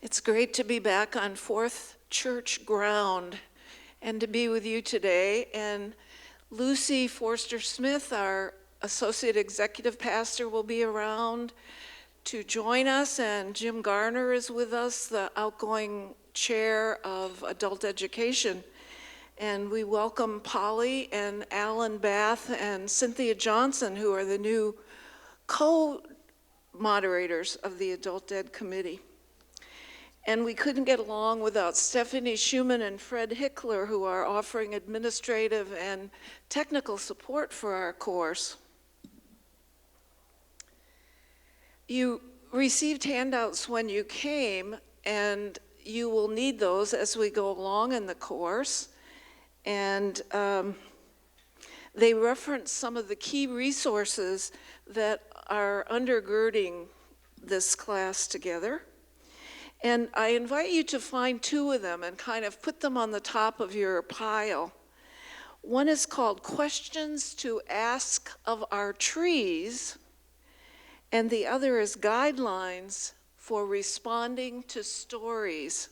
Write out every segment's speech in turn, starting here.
It's great to be back on Fourth Church ground and to be with you today. And Lucy Forster-Smith, our Associate Executive Pastor, will be around to join us, and Jim Garner is with us, the outgoing Chair of Adult Education. And we welcome Polly and Alan Bath and Cynthia Johnson, who are the new co-moderators of the Adult Ed Committee. And we couldn't get along without Stephanie Schumann and Fred Hickler, who are offering administrative and technical support for our course. You received handouts when you came, and you will need those as we go along in the course. And they reference some of the key resources that are undergirding this class together. And I invite you to find two of them and kind of put them on the top of your pile. One is called Questions to Ask of Our Trees, and the other is Guidelines for Responding to Stories.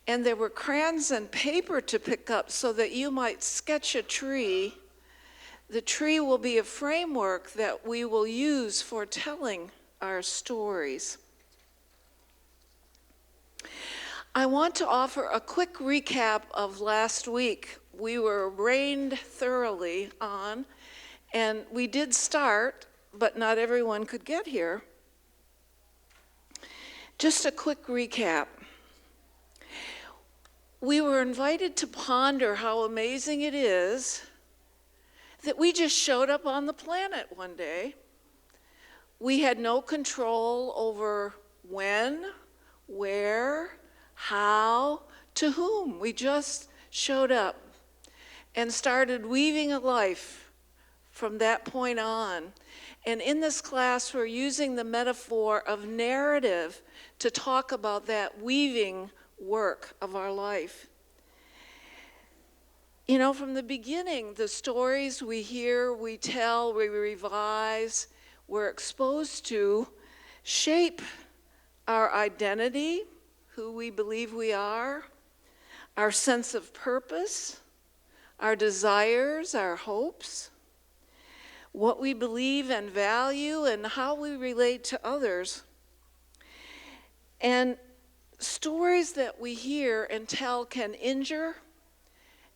And there were crayons and paper to pick up so that you might sketch a tree. The tree will be a framework that we will use for telling our stories. I want to offer a quick recap of last week. We were rained thoroughly on, and we did start, but not everyone could get here. Just a quick recap. We were invited to ponder how amazing it is that we just showed up on the planet one day. We had no control over when, where, how, to whom. We just showed up and started weaving a life from that point on. And in this class, we're using the metaphor of narrative to talk about that weaving work of our life. You know, from the beginning, the stories we hear, we tell, we revise, we're exposed to shape our identity, who we believe we are, our sense of purpose, our desires, our hopes, what we believe and value, and how we relate to others. And stories that we hear and tell can injure,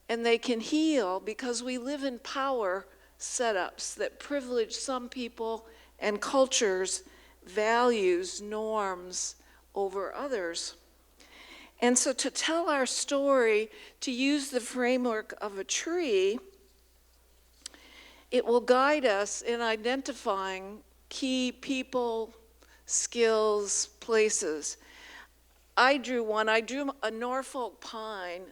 and they can heal because we live in power setups that privilege some people and cultures, values, norms over others. And so to tell our story, to use the framework of a tree, it will guide us in identifying key people, skills, places. I drew a Norfolk pine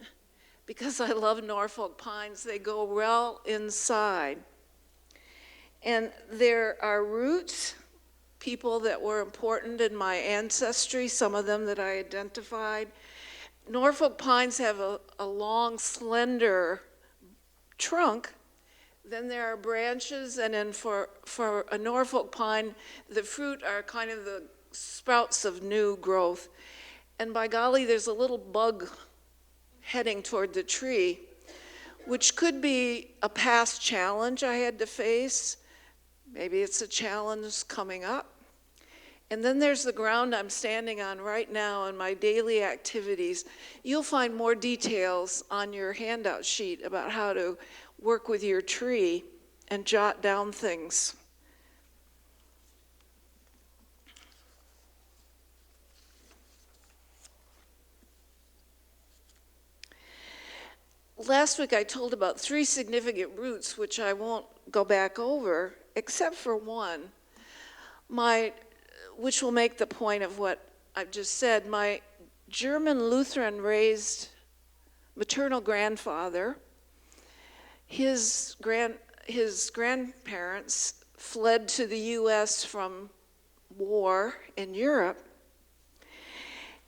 because I love Norfolk pines. They go well inside. And there are roots, people that were important in my ancestry, some of them that I identified. Norfolk pines have a long, slender trunk. Then there are branches, and then for a Norfolk pine, the fruit are kind of the sprouts of new growth. And by golly, there's a little bug heading toward the tree, which could be a past challenge I had to face. Maybe it's a challenge coming up. And then there's the ground I'm standing on right now in my daily activities. You'll find more details on your handout sheet about how to work with your tree and jot down things. Last week I told about 3 significant roots, which I won't go back over, except for one, which will make the point of what I've just said. My German Lutheran raised maternal grandfather, his grandparents fled to the US from war in Europe.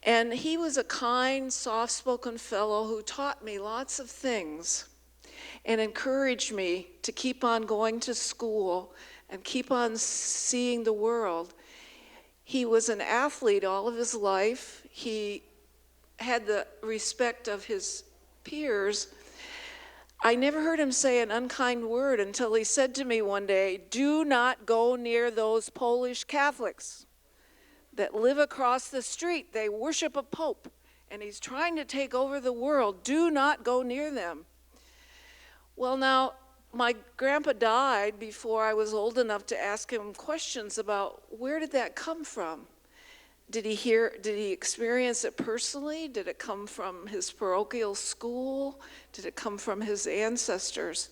And he was a kind, soft-spoken fellow who taught me lots of things and encouraged me to keep on going to school and keep on seeing the world. He was an athlete all of his life. He had the respect of his peers. I never heard him say an unkind word until he said to me one day, "Do not go near those Polish Catholics that live across the street. They worship a pope, and he's trying to take over the world. Do not go near them." Well, now, my grandpa died before I was old enough to ask him questions about where did that come from? Did he experience it personally? Did it come from his parochial school? Did it come from his ancestors?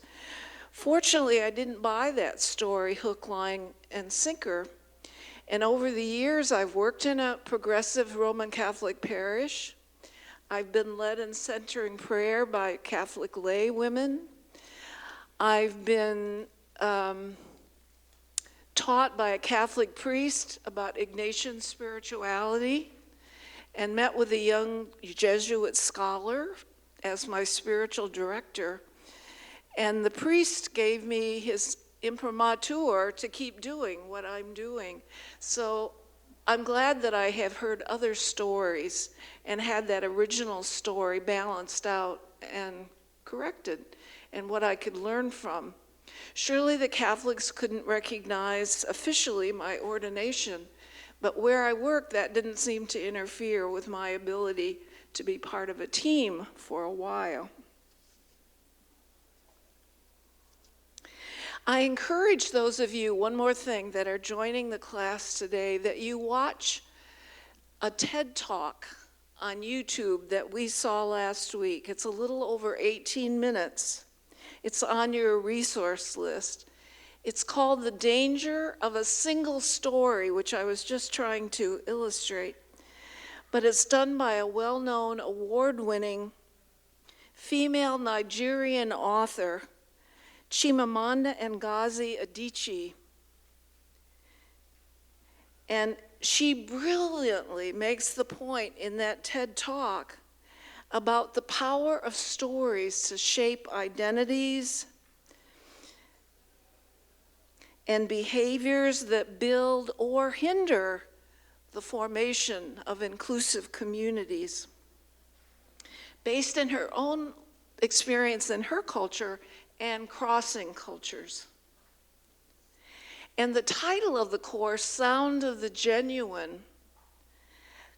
Fortunately, I didn't buy that story hook, line, and sinker. And over the years, I've worked in a progressive Roman Catholic parish. I've been led in centering prayer by Catholic lay women. I've been taught by a Catholic priest about Ignatian spirituality and met with a young Jesuit scholar as my spiritual director. And the priest gave me his imprimatur to keep doing what I'm doing. So I'm glad that I have heard other stories and had that original story balanced out and corrected and what I could learn from. Surely the Catholics couldn't recognize officially my ordination, but where I worked, that didn't seem to interfere with my ability to be part of a team for a while. I encourage those of you, one more thing, that are joining the class today, that you watch a TED Talk on YouTube that we saw last week. It's a little over 18 minutes. It's on your resource list. It's called The Danger of a Single Story, which I was just trying to illustrate. But it's done by a well-known, award-winning female Nigerian author, Chimamanda Ngozi Adichie. And she brilliantly makes the point in that TED Talk about the power of stories to shape identities and behaviors that build or hinder the formation of inclusive communities. Based in her own experience in her culture and crossing cultures. And the title of the course, Sound of the Genuine,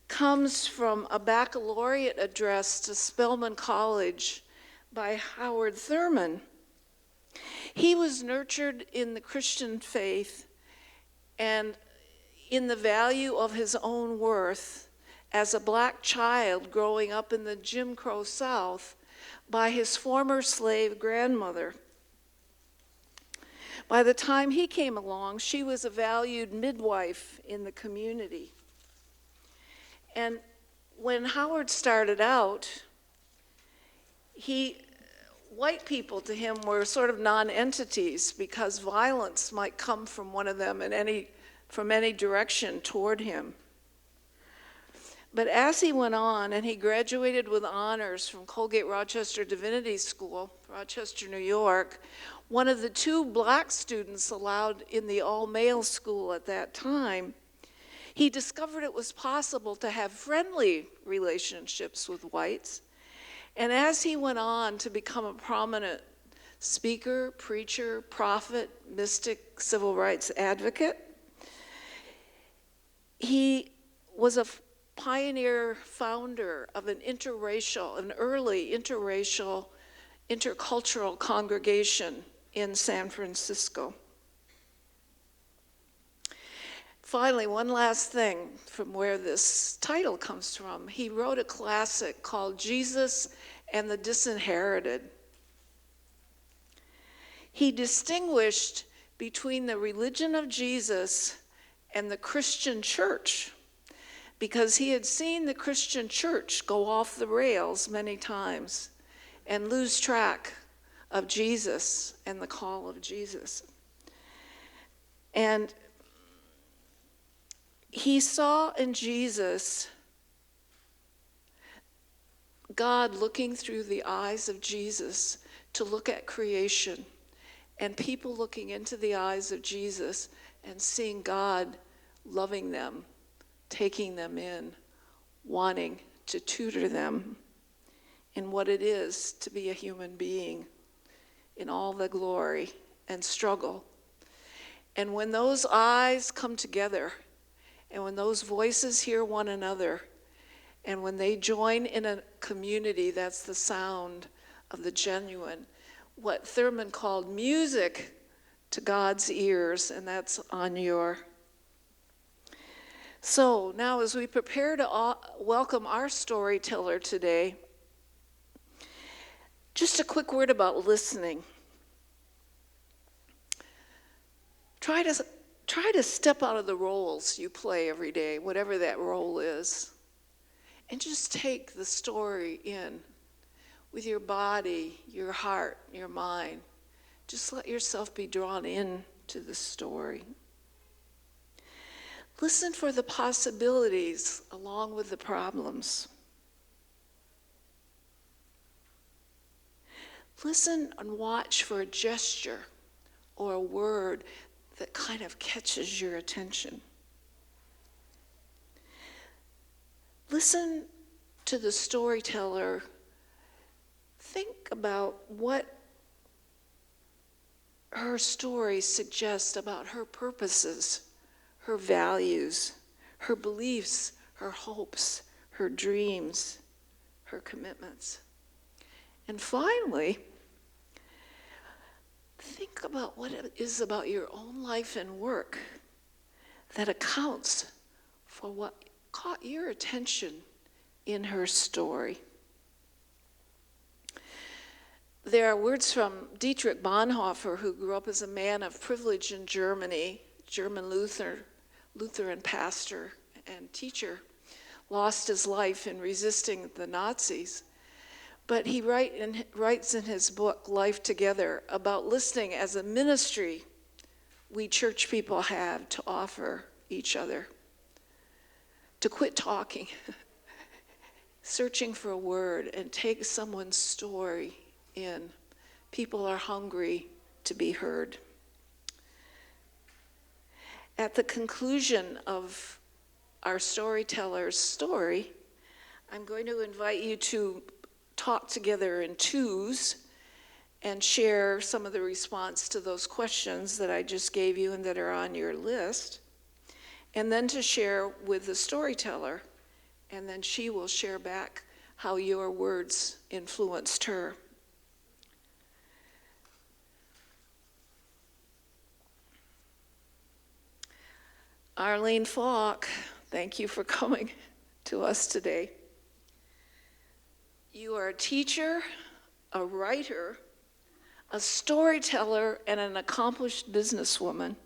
comes from a baccalaureate address to Spelman College by Howard Thurman. He was nurtured in the Christian faith and in the value of his own worth as a black child growing up in the Jim Crow South by his former slave grandmother. By the time he came along, she was a valued midwife in the community. And when Howard started out, white people to him were sort of non-entities because violence might come from one of them from any direction toward him. But as he went on and he graduated with honors from Colgate-Rochester Divinity School, Rochester, New York, one of the 2 black students allowed in the all-male school at that time, he discovered it was possible to have friendly relationships with whites. And as he went on to become a prominent speaker, preacher, prophet, mystic, civil rights advocate, he was a pioneer founder of an early interracial, intercultural congregation in San Francisco. Finally, one last thing from where this title comes from. He wrote a classic called Jesus and the Disinherited. He distinguished between the religion of Jesus and the Christian church because he had seen the Christian church go off the rails many times and lose track of Jesus and the call of Jesus. And he saw in Jesus God looking through the eyes of Jesus to look at creation, and people looking into the eyes of Jesus and seeing God loving them taking them in, wanting to tutor them in what it is to be a human being in all the glory and struggle. And when those eyes come together, and when those voices hear one another, and when they join in a community, that's the sound of the genuine, what Thurman called music to God's ears, and that's on your. So now as we prepare to welcome our storyteller today, just a quick word about listening. Try to step out of the roles you play every day, whatever that role is, and just take the story in with your body, your heart, your mind. Just let yourself be drawn in to the story. Listen for the possibilities along with the problems. Listen and watch for a gesture or a word that kind of catches your attention. Listen to the storyteller. Think about what her story suggests about her purposes, her values, her beliefs, her hopes, her dreams, her commitments. And finally, think about what it is about your own life and work that accounts for what caught your attention in her story. There are words from Dietrich Bonhoeffer, who grew up as a man of privilege in Germany, German Lutheran pastor and teacher, lost his life in resisting the Nazis. But he writes in his book, Life Together, about listening as a ministry we church people have to offer each other. To quit talking, searching for a word, and take someone's story in. People are hungry to be heard. At the conclusion of our storyteller's story, I'm going to invite you to talk together in twos and share some of the response to those questions that I just gave you and that are on your list, and then to share with the storyteller, and then she will share back how your words influenced her. Arlene Falk, thank you for coming to us today. You are a teacher, a writer, a storyteller, and an accomplished businesswoman.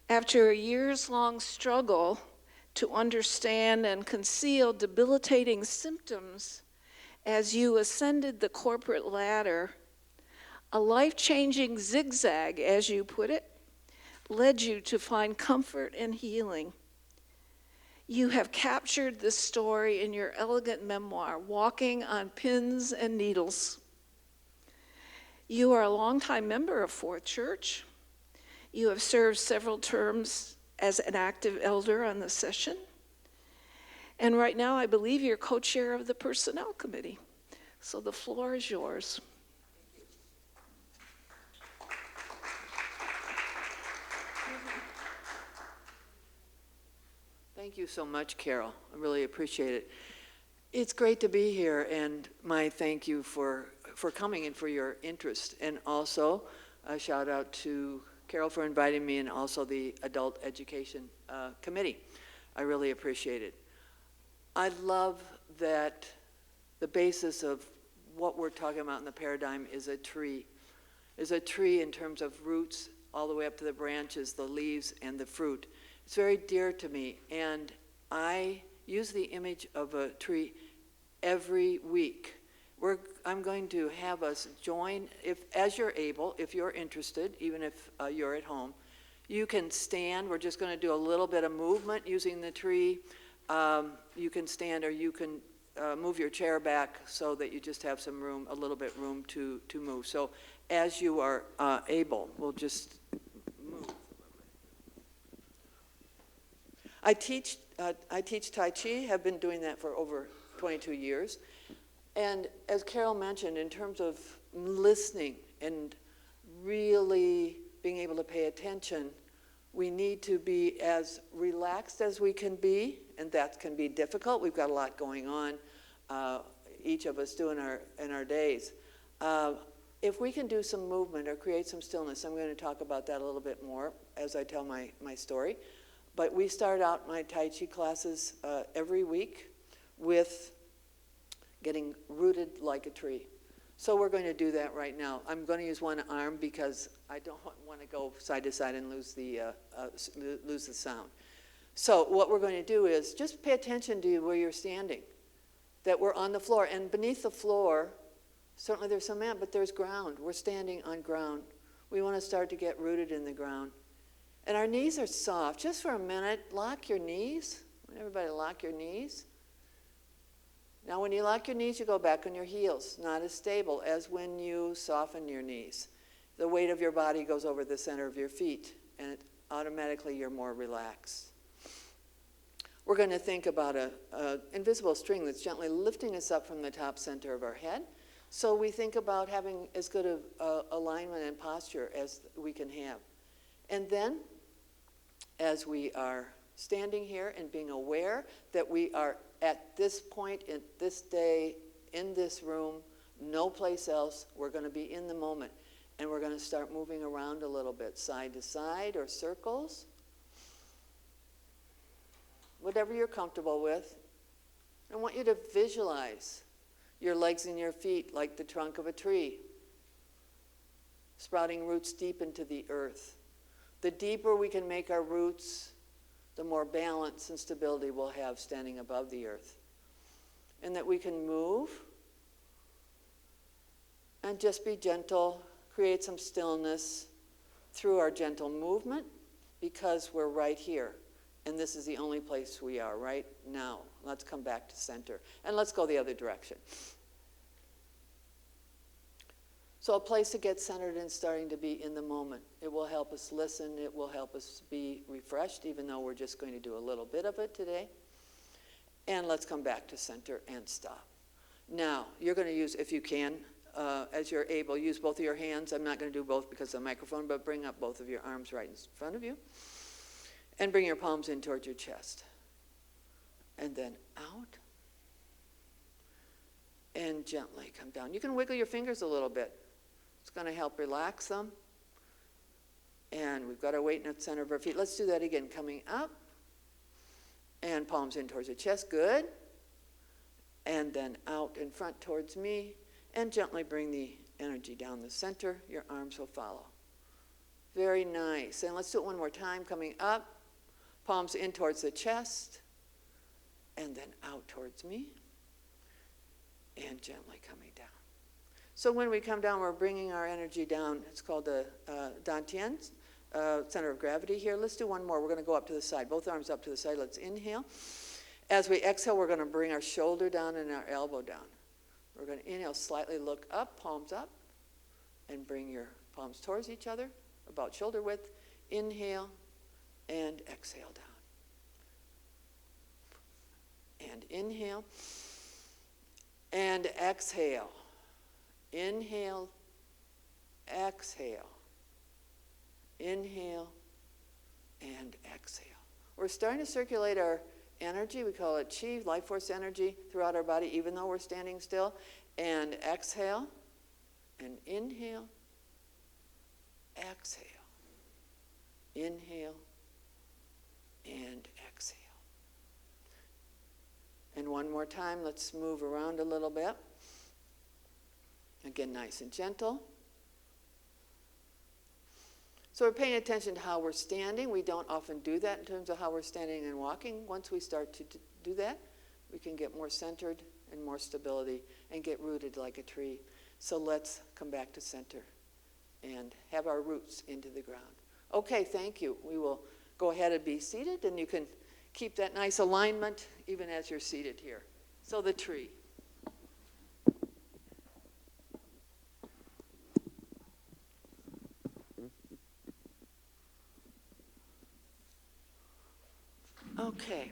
After a years-long struggle to understand and conceal debilitating symptoms as you ascended the corporate ladder, a life-changing zigzag, as you put it, led you to find comfort and healing. You have captured this story in your elegant memoir, Walking on Pins and Needles. You are a longtime member of Fourth Church. You have served several terms as an active elder on the session. And right now, I believe you're co-chair of the Personnel Committee. So the floor is yours. Thank you so much, Carol. I really appreciate it. It's great to be here, and my thank you for coming and for your interest. And also, a shout out to Carol for inviting me, and also the Adult Education Committee. I really appreciate it. I love that the basis of what we're talking about in the paradigm is a tree. Is a tree in terms of roots all the way up to the branches, the leaves, and the fruit. It's very dear to me, and I use the image of a tree every week. I'm going to have us join, as you're able, if you're interested, even if you're at home. You can stand. We're just going to do a little bit of movement using the tree. You can stand, or you can move your chair back so that you just have some room, a little bit room to move. So as you are able, we'll just move. I teach Tai Chi, have been doing that for over 22 years. And as Carol mentioned, in terms of listening and really being able to pay attention, we need to be as relaxed as we can be, and that can be difficult. We've got a lot going on, each of us do in our days. If we can do some movement or create some stillness, I'm going to talk about that a little bit more as I tell my story. But we start out my Tai Chi classes every week with getting rooted like a tree. So we're going to do that right now. I'm going to use one arm because I don't want to go side to side and lose the sound. So what we're going to do is just pay attention to where you're standing, that we're on the floor. And beneath the floor, certainly there's some mat, but there's ground. We're standing on ground. We want to start to get rooted in the ground. And our knees are soft. Just for a minute, lock your knees. Everybody lock your knees. Now when you lock your knees, you go back on your heels. Not as stable as when you soften your knees. The weight of your body goes over the center of your feet, and automatically you're more relaxed. We're going to think about an invisible string that's gently lifting us up from the top center of our head. So we think about having as good of alignment and posture as we can have. And then, as we are standing here and being aware that we are at this point, in this day, in this room, no place else, we're going to be in the moment. And we're going to start moving around a little bit, side to side or circles. Whatever you're comfortable with. I want you to visualize your legs and your feet like the trunk of a tree, sprouting roots deep into the earth. The deeper we can make our roots, the more balance and stability we'll have standing above the earth. And that we can move and just be gentle, create some stillness through our gentle movement, because we're right here. And this is the only place we are right now. Let's come back to center. And let's go the other direction. So a place to get centered and starting to be in the moment. It will help us listen. It will help us be refreshed, even though we're just going to do a little bit of it today. And let's come back to center and stop. Now, you're going to use, if you can, as you're able, use both of your hands. I'm not going to do both because of the microphone, but bring up both of your arms right in front of you. And bring your palms in towards your chest. And then out. And gently come down. You can wiggle your fingers a little bit. It's going to help relax them. And we've got our weight in the center of our feet. Let's do that again. Coming up. And palms in towards the chest. Good. And then out in front towards me. And gently bring the energy down the center. Your arms will follow. Very nice. And let's do it one more time. Coming up. Palms in towards the chest. And then out towards me. And gently coming down. So when we come down, we're bringing our energy down. It's called the Dantian, center of gravity here. Let's do one more. We're going to go up to the side. Both arms up to the side. Let's inhale. As we exhale, we're going to bring our shoulder down and our elbow down. We're going to inhale, slightly look up, palms up, and bring your palms towards each other, about shoulder width. Inhale and exhale down. And inhale. And exhale. Inhale. Exhale. Inhale. And exhale. We're starting to circulate our energy. We call it chi, life force energy, throughout our body, even though we're standing still. And exhale. And inhale. Exhale. Inhale. And exhale. And one more time, let's move around a little bit. Again, nice and gentle. So we're paying attention to how we're standing. We don't often do that in terms of how we're standing and walking. Once we start to do that, we can get more centered and more stability and get rooted like a tree. So let's come back to center and have our roots into the ground. Okay, thank you. We will go ahead and be seated, and you can keep that nice alignment even as you're seated here. So the tree. Okay.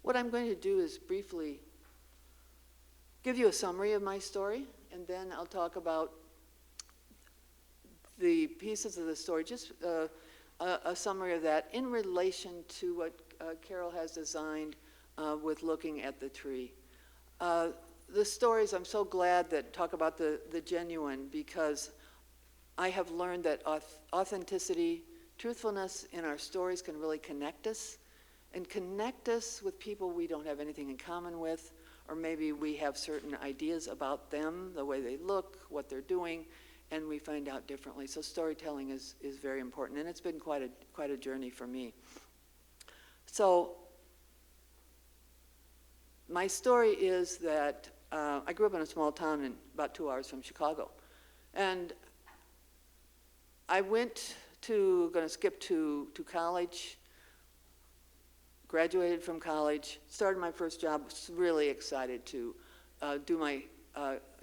What I'm going to do is briefly give you a summary of my story, and then I'll talk about the pieces of the story, just a summary of that in relation to what Carol has designed with looking at the tree. The stories, I'm so glad that talk about the genuine, because I have learned that authenticity, truthfulness in our stories can really connect us, and connect us with people we don't have anything in common with, or maybe we have certain ideas about them, the way they look, what they're doing, and we find out differently. So storytelling is very important, and it's been quite a journey for me. So my story is that I grew up in a small town in about 2 hours from Chicago, and I going to skip to college, graduated from college, started my first job, was really excited to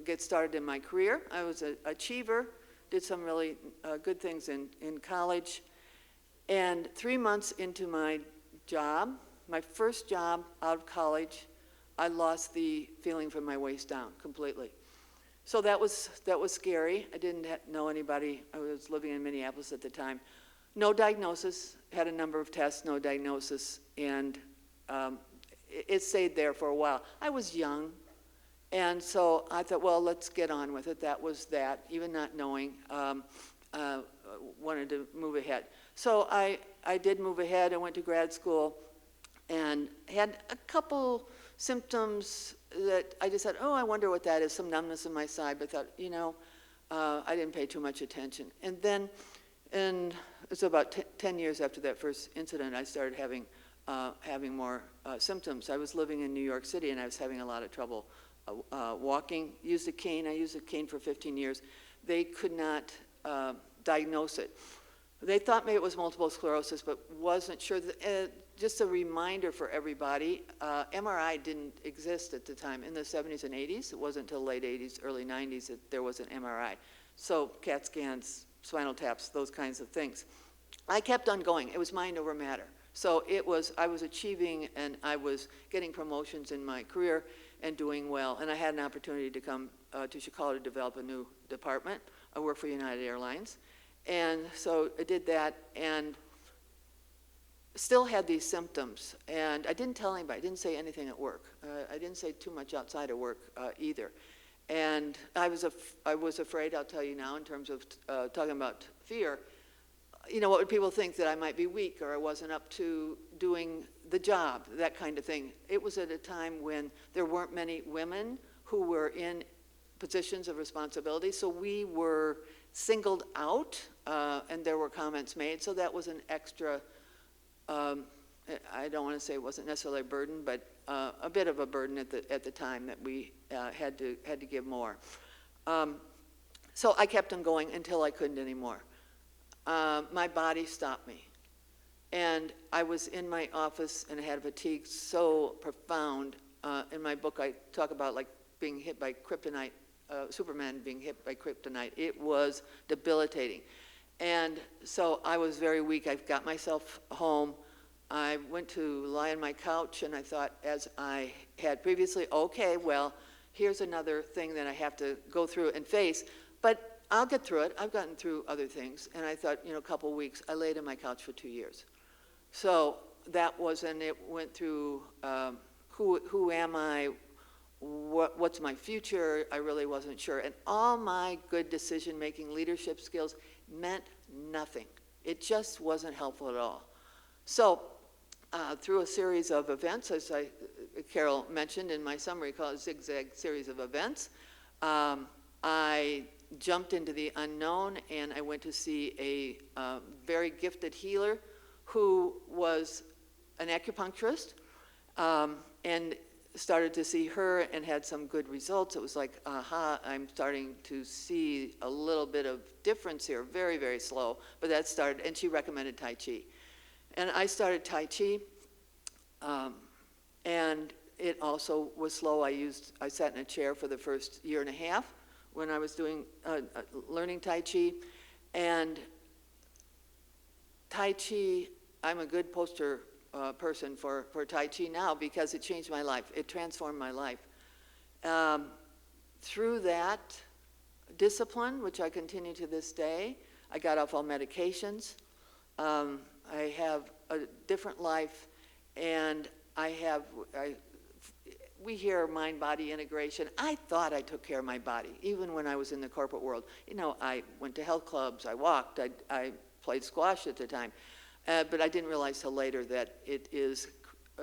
get started in my career. I was an achiever, did some really good things in college, and 3 months into my job, my first job out of college, I lost the feeling from my waist down completely. So that was scary. I didn't know anybody. I was living in Minneapolis at the time. No diagnosis, had a number of tests, no diagnosis, and it stayed there for a while. I was young, and so I thought, well, let's get on with it. That was that, even not knowing, wanted to move ahead. So I did move ahead. I went to grad school and had a couple symptoms that I just said, oh, I wonder what that is, some numbness in my side, but thought, I didn't pay too much attention. And then, it's about 10 years after that first incident, I started having more symptoms. I was living in New York City, and I was having a lot of trouble walking. Used a cane. I used a cane for 15 years. They could not diagnose it. They thought maybe it was multiple sclerosis, but wasn't sure. Just a reminder for everybody, MRI didn't exist at the time. In the 70s and 80s, it wasn't until late 80s, early 90s that there was an MRI. So CAT scans, spinal taps, those kinds of things. I kept on going. It was mind over matter. So I was achieving, and I was getting promotions in my career and doing well. And I had an opportunity to come to Chicago to develop a new department. I worked for United Airlines. And so I did that, and still had these symptoms. And I didn't tell anybody. I didn't say anything at work. I didn't say too much outside of work either. And I was afraid, I'll tell you now, in terms of talking about fear. What would people think, that I might be weak or I wasn't up to doing the job, that kind of thing. It was at a time when there weren't many women who were in positions of responsibility, so we were singled out, and there were comments made, so that was an extra, I don't want to say it wasn't necessarily a burden, but a bit of a burden at the time that we had to give more. So I kept on going until I couldn't anymore. My body stopped me. And I was in my office and I had fatigue so profound. In my book, I talk about like being hit by kryptonite, Superman being hit by kryptonite. It was debilitating. And so I was very weak. I got myself home. I went to lie on my couch, and I thought, as I had previously, okay, well, here's another thing that I have to go through and face. But I'll get through it. I've gotten through other things. And I thought, a couple of weeks. I laid on my couch for 2 years. So that was, and it went through who am I, what's my future? I really wasn't sure. And all my good decision-making, leadership skills meant nothing. It just wasn't helpful at all. So through a series of events, as Carol mentioned in my summary, called a zigzag series of events, I jumped into the unknown, and I went to see a very gifted healer who was an acupuncturist, and started to see her and had some good results. It was like, aha, I'm starting to see a little bit of difference here, very, very slow, but that started, and she recommended Tai Chi. And I started Tai Chi, and it also was slow. I sat in a chair for the first year and a half when I was doing, learning Tai Chi. And Tai Chi, I'm a good poster person for Tai Chi now because it changed my life. It transformed my life. Through that discipline, which I continue to this day, I got off all medications. I have a different life, and we hear mind-body integration. I thought I took care of my body, even when I was in the corporate world. You know, I went to health clubs, I walked, I played squash at the time, but I didn't realize till later that it is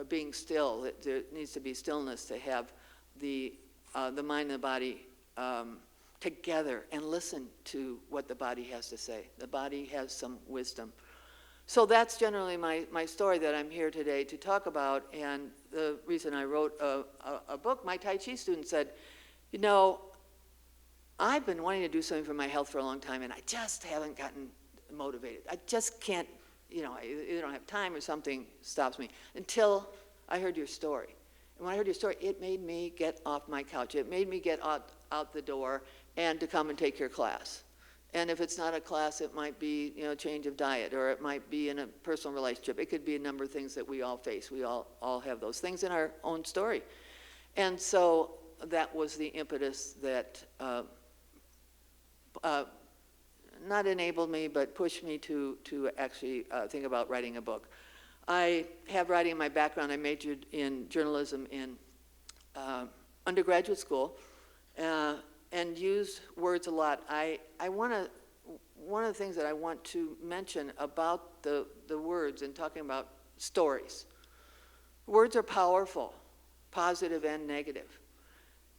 being still, that there needs to be stillness to have the mind and the body together and listen to what the body has to say. The body has some wisdom. So that's generally my story that I'm here today to talk about, and the reason I wrote a book. My Tai Chi student said, you know, I've been wanting to do something for my health for a long time, and I just haven't gotten motivated. I just can't, you know, I either don't have time or something stops me, until I heard your story. And when I heard your story, it made me get off my couch. It made me get out the door and to come and take your class. And if it's not a class, it might be, you know, change of diet, or it might be in a personal relationship. It could be a number of things that we all face. We all have those things in our own story. And so that was the impetus that not enabled me, but pushed me to actually think about writing a book. I have writing in my background. I majored in journalism in undergraduate school. And use words a lot. One of the things that I want to mention about the words and talking about stories. Words are powerful, positive and negative.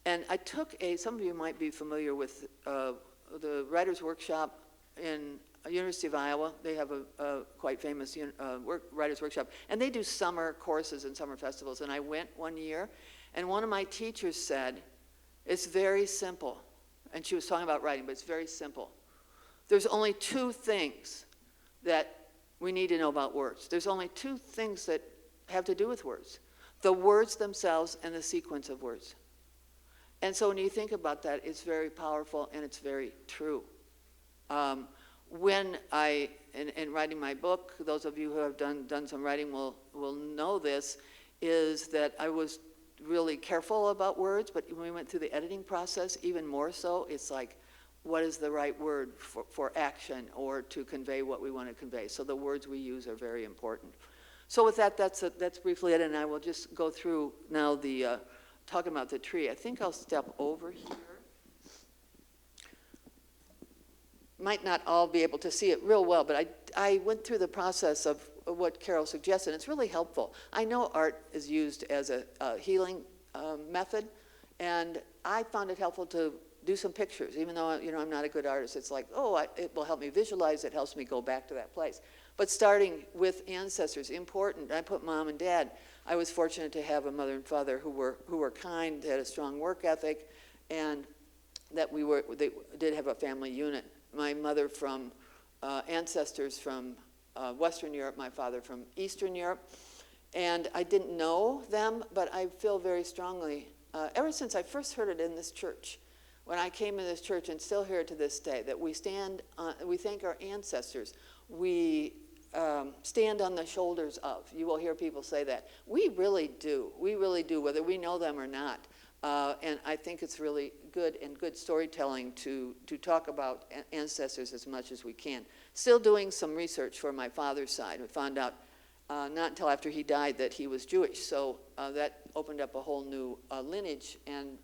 And I took some of you might be familiar with the Writers' Workshop in University of Iowa. They have a quite famous Writers' Workshop. And they do summer courses and summer festivals. And I went one year, and one of my teachers said, it's very simple. And she was talking about writing, but it's very simple. There's only two things that we need to know about words. There's only two things that have to do with words: the words themselves and the sequence of words. And so when you think about that, it's very powerful and it's very true. When in writing my book, those of you who have done some writing will know this, is that I was really careful about words, but when we went through the editing process, even more so, it's like, what is the right word for action or to convey what we want to convey? So the words we use are very important. So with that, that's briefly it, and I will just go through now the talking about the tree. I think I'll step over here. Might not all be able to see it real well, but I went through the process of what Carol suggested. It's really helpful. I know art is used as a healing method, and I found it helpful to do some pictures, even though I'm not a good artist. It's like, it will help me visualize. It helps me go back to that place. But starting with ancestors, important. I put mom and dad. I was fortunate to have a mother and father who were kind, had a strong work ethic, and that they did have a family unit. My mother from ancestors from Western Europe, my father from Eastern Europe. And I didn't know them, but I feel very strongly, ever since I first heard it in this church, when I came in this church and still hear it to this day, that we thank our ancestors. We stand on the shoulders of. You will hear people say that. We really do. We really do, whether we know them or not. And I think it's really good storytelling to talk about ancestors as much as we can. Still doing some research for my father's side. We found out not until after he died that he was Jewish. So that opened up a whole new lineage, and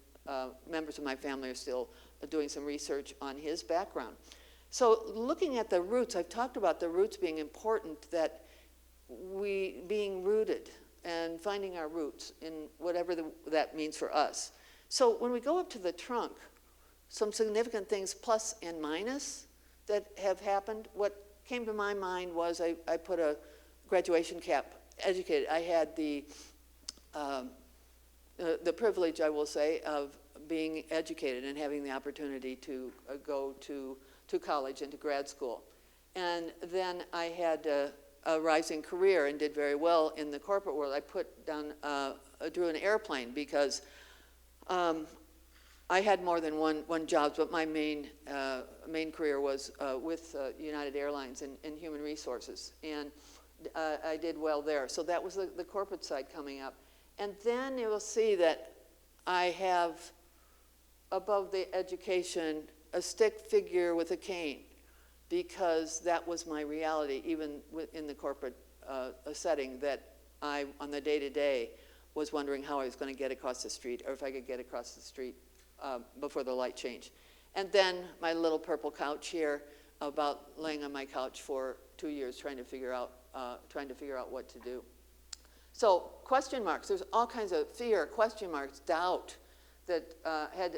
members of my family are still doing some research on his background. So looking at the roots, I've talked about the roots being important, that we being rooted and finding our roots in whatever that means for us. So when we go up to the trunk, some significant things, plus and minus, that have happened. What came to my mind was I put a graduation cap, educated. I had the privilege, I will say, of being educated and having the opportunity to go to college and to grad school. And then I had a rising career and did very well in the corporate world. I put down, drew an airplane because I had more than one job, but my main career was with United Airlines in human resources. And I did well there. So that was the corporate side coming up. And then you will see that I have above the education a stick figure with a cane, because that was my reality, even in the corporate setting, that I, on the day-to-day, was wondering how I was going to get across the street, or if I could get across the street before the light changed. And then my little purple couch here, about laying on my couch for 2 years trying to figure out what to do. So question marks, there's all kinds of fear, question marks, doubt that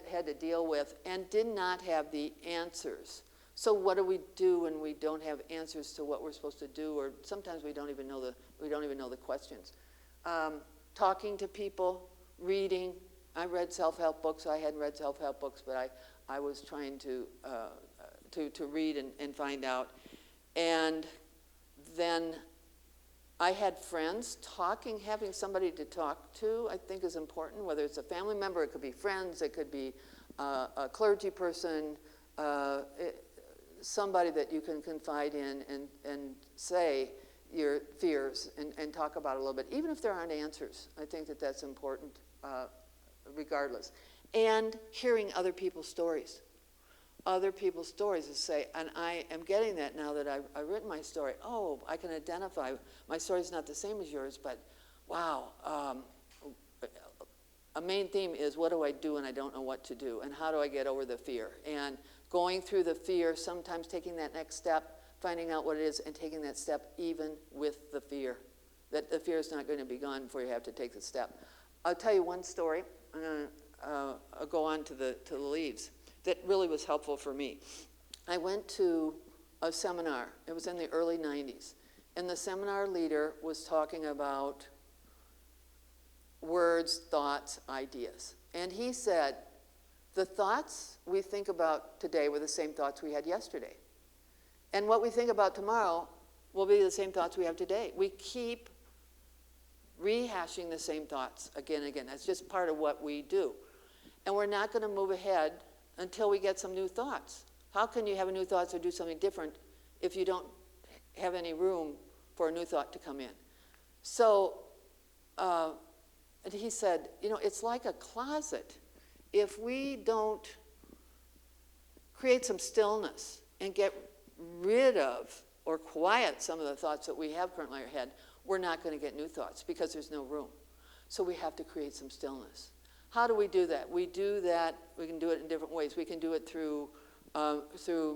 had to deal with, and did not have the answers. So what do we do when we don't have answers to what we're supposed to do, or sometimes we don't even know the questions? Talking to people, reading. I read self-help books. I hadn't read self-help books, but I was trying to read and find out. And then I had friends. Having somebody to talk to, I think, is important, whether it's a family member, it could be friends, it could be a clergy person, somebody that you can confide in and say your fears and talk about it a little bit, even if there aren't answers. I think that that's important regardless. And hearing other people's stories. Other people's stories to say, and I am getting that now that I've written my story. Oh, I can identify. My story's not the same as yours, but wow. A main theme is, what do I do when I don't know what to do? And how do I get over the fear? And going through the fear, sometimes taking that next step, finding out what it is, and taking that step even with the fear. That the fear is not going to be gone before you have to take the step. I'll tell you one story. I'm going to go on to the leaves. That really was helpful for me. I went to a seminar. It was in the early 90s. And the seminar leader was talking about words, thoughts, ideas. And he said, the thoughts we think about today were the same thoughts we had yesterday. And what we think about tomorrow will be the same thoughts we have today. We keep rehashing the same thoughts again and again. That's just part of what we do. And we're not going to move ahead until we get some new thoughts. How can you have new thoughts or do something different if you don't have any room for a new thought to come in? So and he said, it's like a closet. If we don't create some stillness and get rid of or quiet some of the thoughts that we have currently in our head, we're not going to get new thoughts because there's no room. So we have to create some stillness. How do we do that? We do that, we can do it in different ways. We can do it through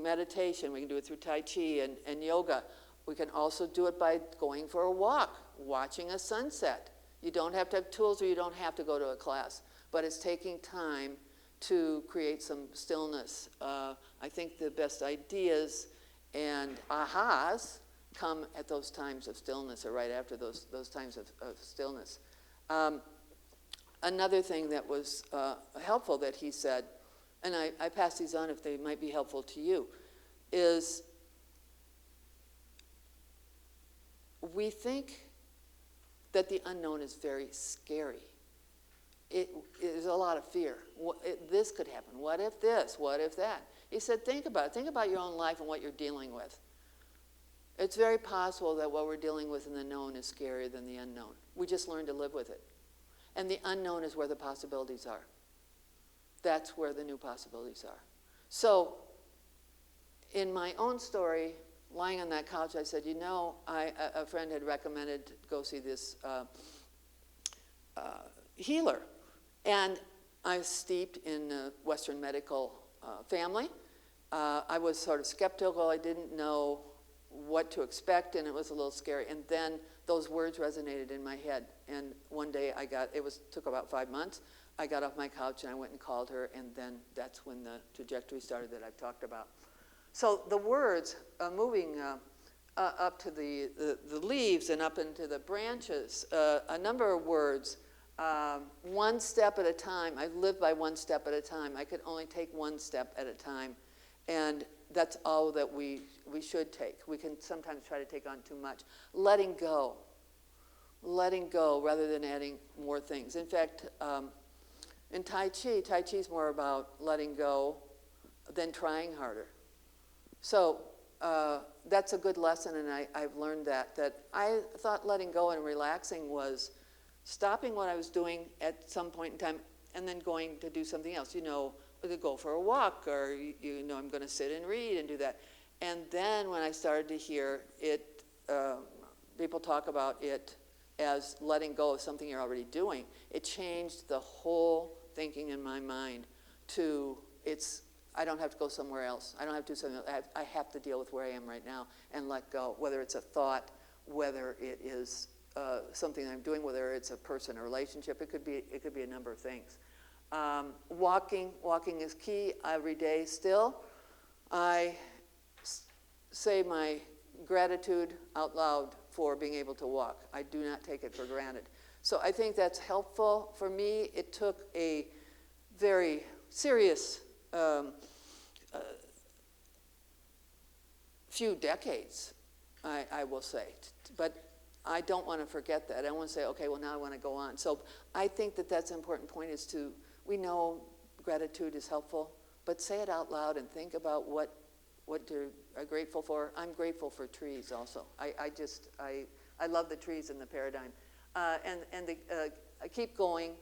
meditation. We can do it through Tai Chi and yoga. We can also do it by going for a walk, watching a sunset. You don't have to have tools, or you don't have to go to a class, but it's taking time to create some stillness. I think the best ideas and ahas come at those times of stillness, or right after those times of stillness. Another thing that was helpful that he said, and I pass these on if they might be helpful to you, is we think that the unknown is very scary. There's a lot of fear. This could happen. What if this? What if that? He said, think about it. Think about your own life and what you're dealing with. It's very possible that what we're dealing with in the known is scarier than the unknown. We just learn to live with it. And the unknown is where the possibilities are. That's where the new possibilities are. So, in my own story, lying on that couch, I said, a friend had recommended go see this healer. And I was steeped in a Western medical family. I was sort of skeptical. I didn't know what to expect, and it was a little scary. And then those words resonated in my head. And one day took about 5 months. I got off my couch and I went and called her, and then that's when the trajectory started that I've talked about. So the words, moving up to the leaves and up into the branches, a number of words, one step at a time. I live by one step at a time. I could only take one step at a time. And that's all that we should take. We can sometimes try to take on too much. Letting go rather than adding more things. In fact, in Tai Chi is more about letting go than trying harder. So that's a good lesson, and I've learned that I thought letting go and relaxing was stopping what I was doing at some point in time and then going to do something else, to go for a walk, or, I'm going to sit and read and do that. And then when I started to hear it, people talk about it as letting go of something you're already doing, it changed the whole thinking in my mind to I don't have to go somewhere else. I don't have to do something else. I have to deal with where I am right now and let go, whether it's a thought, whether it is something I'm doing, whether it's a person, a relationship. It could be a number of things. Walking is key every day still. I say my gratitude out loud for being able to walk. I do not take it for granted. So I think that's helpful. For me, it took a very serious few decades, I will say. But I don't want to forget that. I don't want to say, okay, well, now I want to go on. So I think that's an important point we know gratitude is helpful, but say it out loud and think about what you're grateful for. I'm grateful for trees also. I love the trees in the paradigm. And I keep going.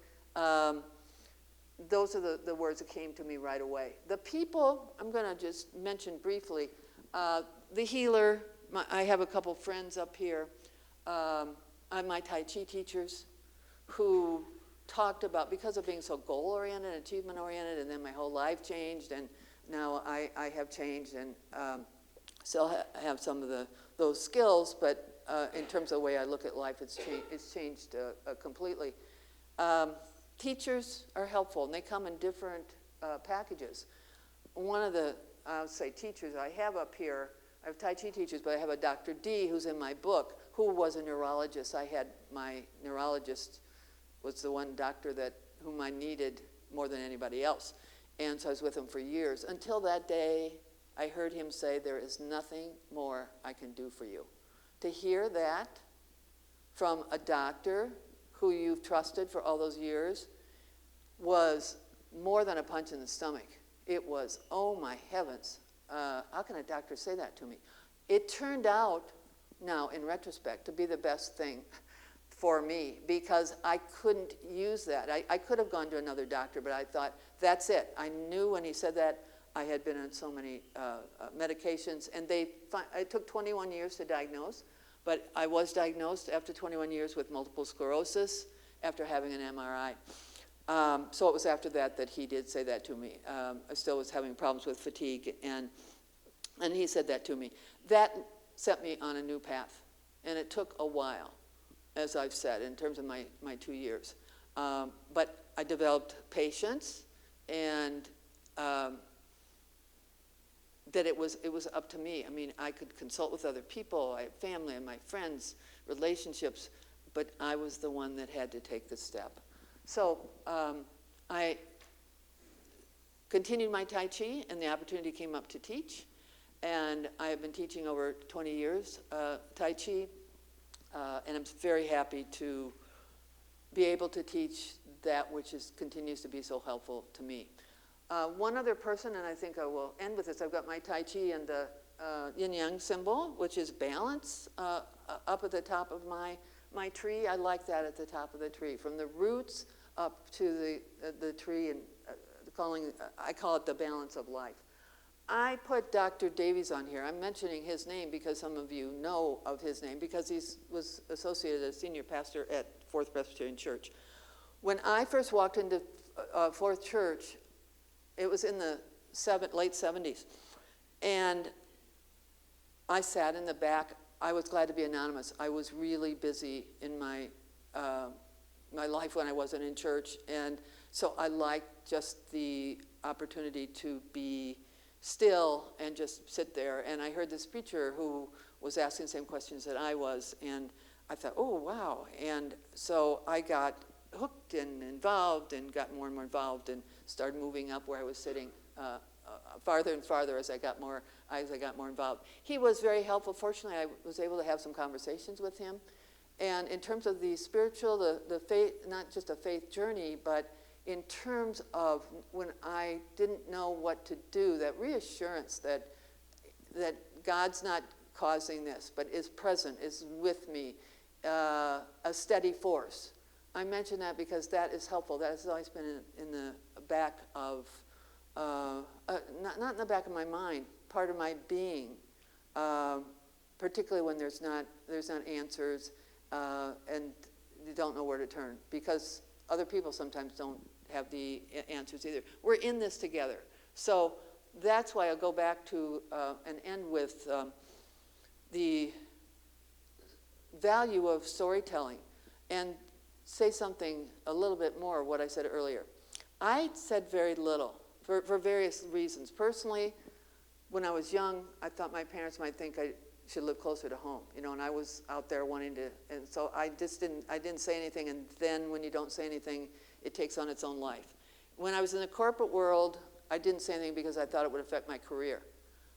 Those are the words that came to me right away. The people, I'm going to just mention briefly, the healer, I have a couple friends up here, my Tai Chi teachers who talked about, because of being so goal-oriented, achievement-oriented, and then my whole life changed, and now I have changed and still have some of those skills, but in terms of the way I look at life, it's changed completely. Teachers are helpful, and they come in different packages. One of the, I'll say teachers I have up here, I have Tai Chi teachers, but I have a Dr. D who's in my book, who was a neurologist. My neurologist was the one doctor whom I needed more than anybody else. And so I was with him for years. Until that day, I heard him say, there is nothing more I can do for you. To hear that from a doctor who you've trusted for all those years was more than a punch in the stomach. It was, oh my heavens, how can a doctor say that to me? It turned out, now in retrospect, to be the best thing for me, because I couldn't use that. I could have gone to another doctor, but I thought, that's it. I knew when he said that, I had been on so many medications, and it took 21 years to diagnose, but I was diagnosed after 21 years with multiple sclerosis after having an MRI. So it was after that he did say that to me. I still was having problems with fatigue, and he said that to me. That set me on a new path, and it took a while, as I've said, in terms of my 2 years. But I developed patience, and that it was up to me. I mean, I could consult with other people, I had family and my friends, relationships, but I was the one that had to take the step. So I continued my Tai Chi, and the opportunity came up to teach, and I have been teaching over 20 years Tai Chi, and I'm very happy to be able to teach that which continues to be so helpful to me. One other person, and I think I will end with this, I've got my Tai Chi and the yin-yang symbol, which is balance, up at the top of my tree. I like that at the top of the tree, from the roots up to the tree, and I call it the balance of life. I put Dr. Davies on here. I'm mentioning his name because some of you know of his name, because he was associated as senior pastor at Fourth Presbyterian Church. When I first walked into Fourth Church, it was in the late 70s, and I sat in the back. I was glad to be anonymous. I was really busy in my life when I wasn't in church, and so I liked just the opportunity to be still and just sit there. And I heard this preacher who was asking the same questions that I was, and I thought, oh, wow. And so I got hooked and involved and got more and more involved and started moving up where I was sitting farther and farther as I got more involved. He was very helpful. Fortunately, I was able to have some conversations with him. And in terms of the spiritual, the faith, not just a faith journey, but in terms of when I didn't know what to do, that reassurance that that God's not causing this, but is present, is with me, a steady force. I mention that because that is helpful. That has always been in the back of, not in the back of my mind, part of my being, particularly when there's not answers and you don't know where to turn, because other people sometimes don't have the answers either. We're in this together. So that's why I'll go back to and end with the value of storytelling and say something a little bit more of what I said earlier. I said very little for various reasons. Personally, when I was young, I thought my parents might think I should live closer to home, you know, and I was out there wanting to, and so I didn't say anything, and then when you don't say anything, it takes on its own life. When I was in the corporate world, I didn't say anything because I thought it would affect my career.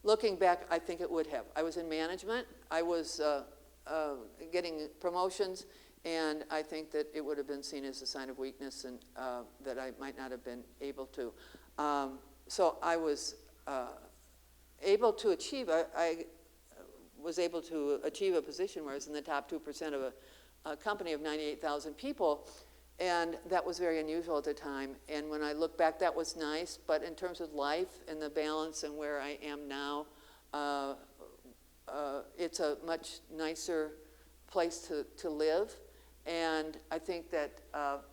Looking back, I think it would have. I was in management, I was getting promotions, and I think that it would have been seen as a sign of weakness and that I might not have been able to. So I was able to achieve, I was able to achieve a position where I was in the top 2% of a company of 98,000 people, and that was very unusual at the time. And when I look back, that was nice, but in terms of life and the balance and where I am now, it's a much nicer place to live. And I think that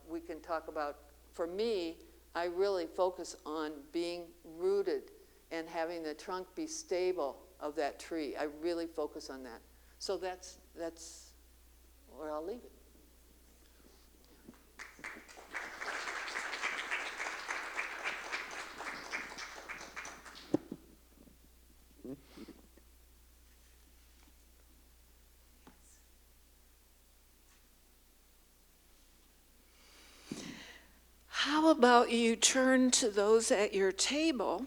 we can talk about, for me, I really focus on being rooted and having the trunk be stable of that tree. I really focus on that. So that's where I'll leave it. How about you turn to those at your table,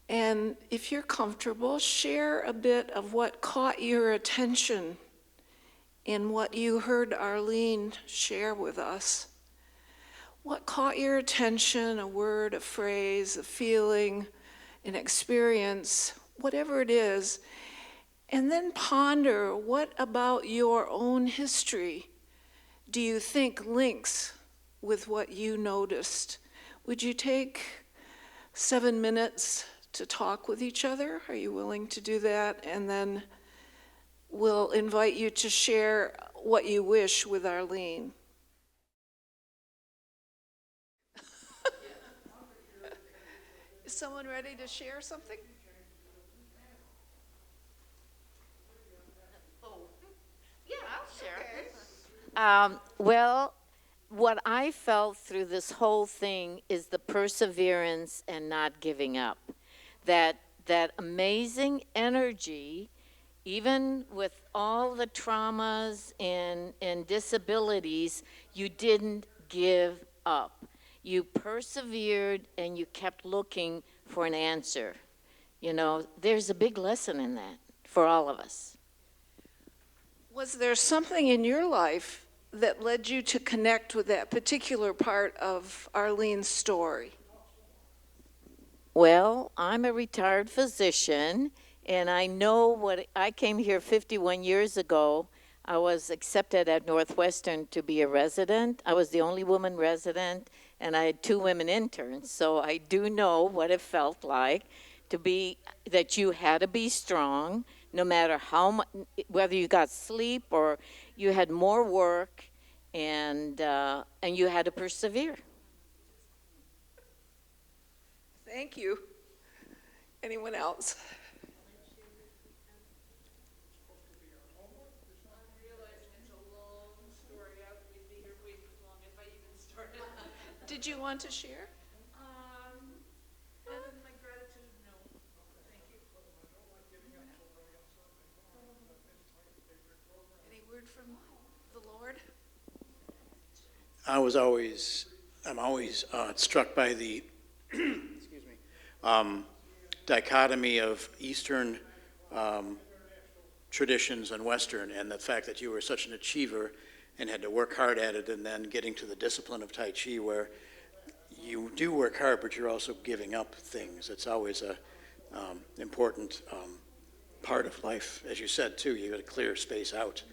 and if you're comfortable, share a bit of what caught your attention in what you heard Arlene share with us. What caught your attention, a word, a phrase, a feeling, an experience, whatever it is, and then ponder, what about your own history do you think links with what you noticed? Would you take 7 minutes to talk with each other? Are you willing to do that? And then we'll invite you to share what you wish with Arlene. Is someone ready to share something? Yeah, I'll share. Well, what I felt through this whole thing is the perseverance and not giving up. That amazing energy, even with all the traumas and disabilities, you didn't give up. You persevered and you kept looking for an answer. You know, there's a big lesson in that for all of us. Was there something in your life that led you to connect with that particular part of Arlene's story? Well, I'm a retired physician, and I know I came here 51 years ago. I was accepted at Northwestern to be a resident. I was the only woman resident, and I had 2 women interns, so I do know what it felt like that you had to be strong, no matter how much, whether you got sleep or you had more work, and you had to persevere. Thank you. Anyone else? Did you want to share? Other than my gratitude, no. Thank you. Any word from the Lord? I'm always struck by the excuse me, dichotomy of Eastern traditions and Western, and the fact that you were such an achiever and had to work hard at it, and then getting to the discipline of Tai Chi where you do work hard, but you're also giving up things. It's always important part of life. As you said, too, you got to clear space out.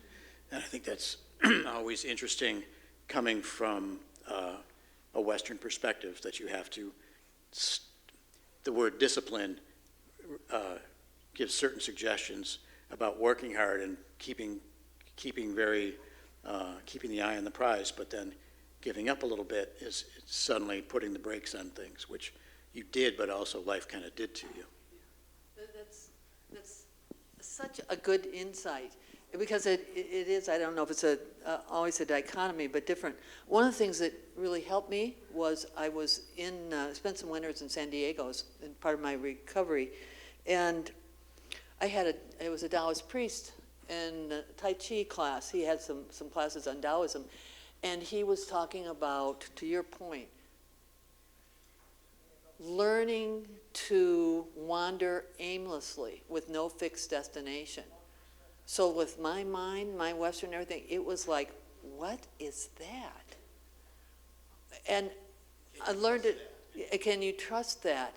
And I think that's always interesting coming from a Western perspective, that you have to, the word discipline gives certain suggestions about working hard and keeping the eye on the prize, but then giving up a little bit is suddenly putting the brakes on things, which you did, but also life kind of did to you. That's such a good insight, because it is, I don't know if it's always a dichotomy, but different. One of the things that really helped me was I was spent some winters in San Diego as part of my recovery, and it was a Taoist priest in a Tai Chi class. He had some classes on Taoism, and he was talking about, to your point, learning to wander aimlessly with no fixed destination. So with my mind, my Western everything, it was like, what is that? And I learned it. Can you trust that?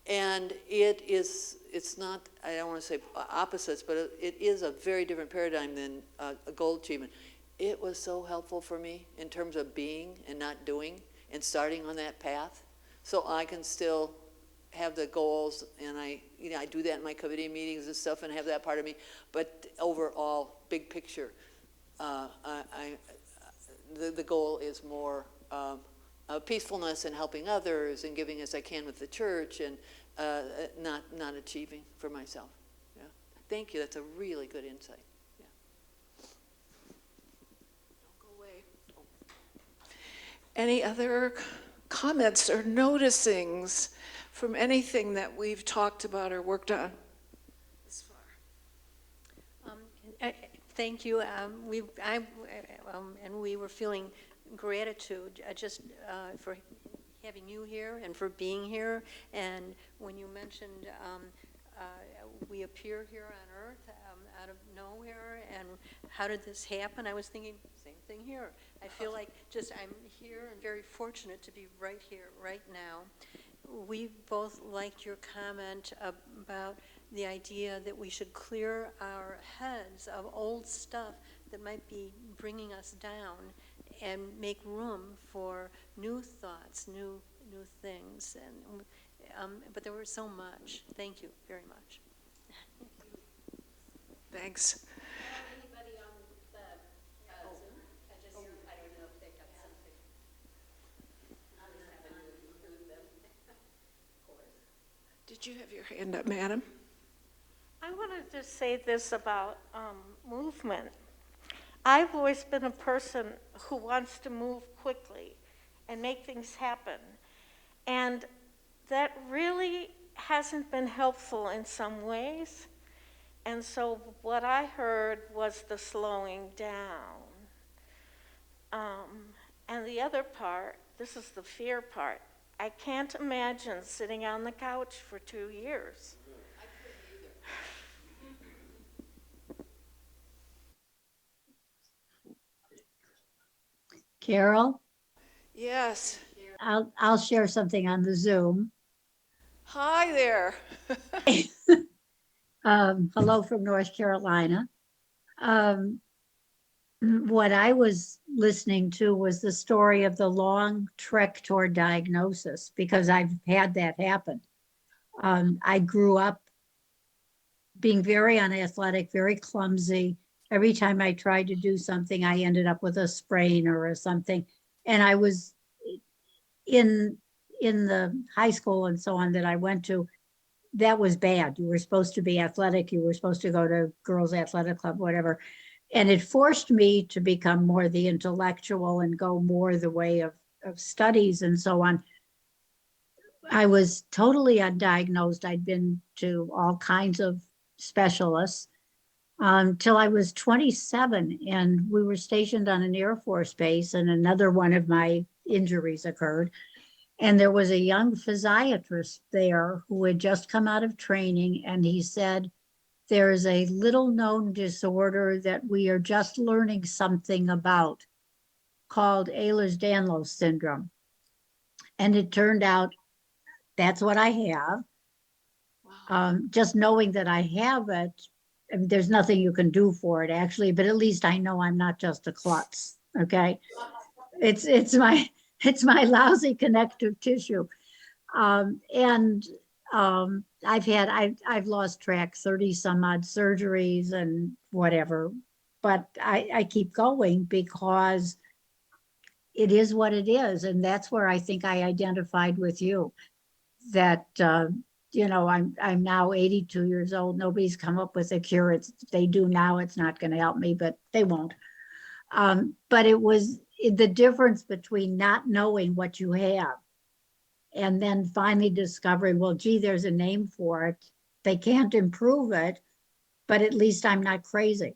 And it's not, I don't want to say opposites, but it is a very different paradigm than a goal achievement. It was so helpful for me in terms of being and not doing and starting on that path. So I can still have the goals, and I do that in my committee meetings and stuff, and have that part of me. But overall, big picture, the goal is more peacefulness and helping others and giving as I can with the church, and not achieving for myself. Yeah. Thank you. That's a really good insight. Yeah. Don't go away. Any other comments or noticings from anything that we've talked about or worked on this far? Thank you. And we were feeling gratitude for having you here and for being here. And when you mentioned we appear here on Earth out of nowhere, and how did this happen? I was thinking, same thing here. I feel like I'm here and very fortunate to be right here, right now. We both liked your comment about the idea that we should clear our heads of old stuff that might be bringing us down and make room for new thoughts, new things. And but there was so much. Thank you very much. Thanks. Anybody on the Zoom? I don't know if they got something. I'll just have to include them. Of course. Did you have your hand up, madam? I wanted to say this about movement. I've always been a person who wants to move quickly and make things happen. And that really hasn't been helpful in some ways. And so what I heard was the slowing down. And the other part, this is the fear part, I can't imagine sitting on the couch for 2 years. Carol, Yes. I'll share something on the Zoom. Hi there. Hello from North Carolina. What I was listening to was the story of the long trek toward diagnosis, because I've had that happen. I grew up being very unathletic, very clumsy. Every time I tried to do something, I ended up with a sprain or something. And I was in the high school and so on that I went to, that was bad. You were supposed to be athletic. You were supposed to go to girls' athletic club, whatever. And it forced me to become more the intellectual and go more the way of studies and so on. I was totally undiagnosed. I'd been to all kinds of specialists till I was 27, and we were stationed on an Air Force base, and another one of my injuries occurred. And there was a young physiatrist there who had just come out of training, and he said, there is a little known disorder that we are just learning something about called Ehlers-Danlos Syndrome. And it turned out that's what I have. Wow. Just knowing that I have it, I mean, there's nothing you can do for it actually, but at least I know I'm not just a klutz, okay? It's my, it's my lousy connective tissue. And I've lost track, 30 some odd surgeries and whatever. But I keep going because it is what it is. And that's where I think I identified with you. That I'm now 82 years old. Nobody's come up with a cure. It's if they do now, it's not going to help me, but they won't. But it was the difference between not knowing what you have and then finally discovering, well, gee, there's a name for it. They can't improve it, but at least I'm not crazy.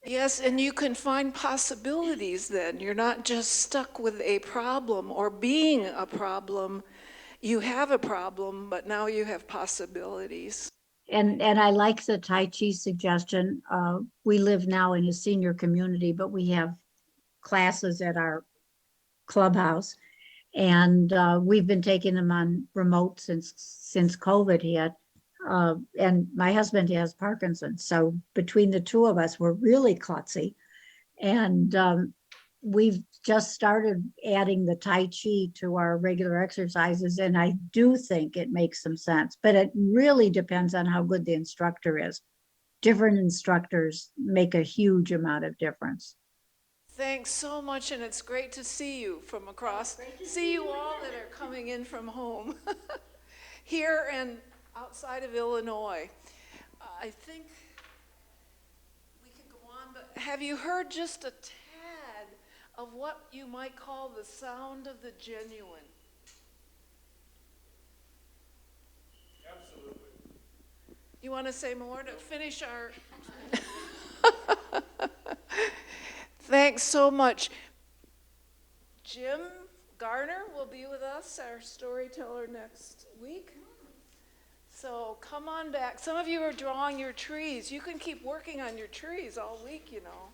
Yes, and you can find possibilities then. You're not just stuck with a problem or being a problem. You have a problem, but now you have possibilities. And I like the Tai Chi suggestion. We live now in a senior community, but we have classes at our clubhouse. And we've been taking them on remote since COVID hit. And my husband has Parkinson's. So between the two of us, we're really klutzy. And we've just started adding the Tai Chi to our regular exercises. And I do think it makes some sense, but it really depends on how good the instructor is. Different instructors make a huge amount of difference. Thanks so much, and it's great to see you from across. See you all that are coming in from home, here and outside of Illinois. I think we can go on, but have you heard just a tad of what you might call the sound of the genuine? Absolutely. You want to say more to finish our... Thanks so much. Jim Garner will be with us, our storyteller, next week. So come on back. Some of you are drawing your trees. You can keep working on your trees all week, you know.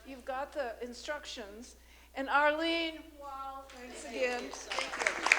You've got the instructions. And Arlene, wow, thanks again. Thank you, everybody.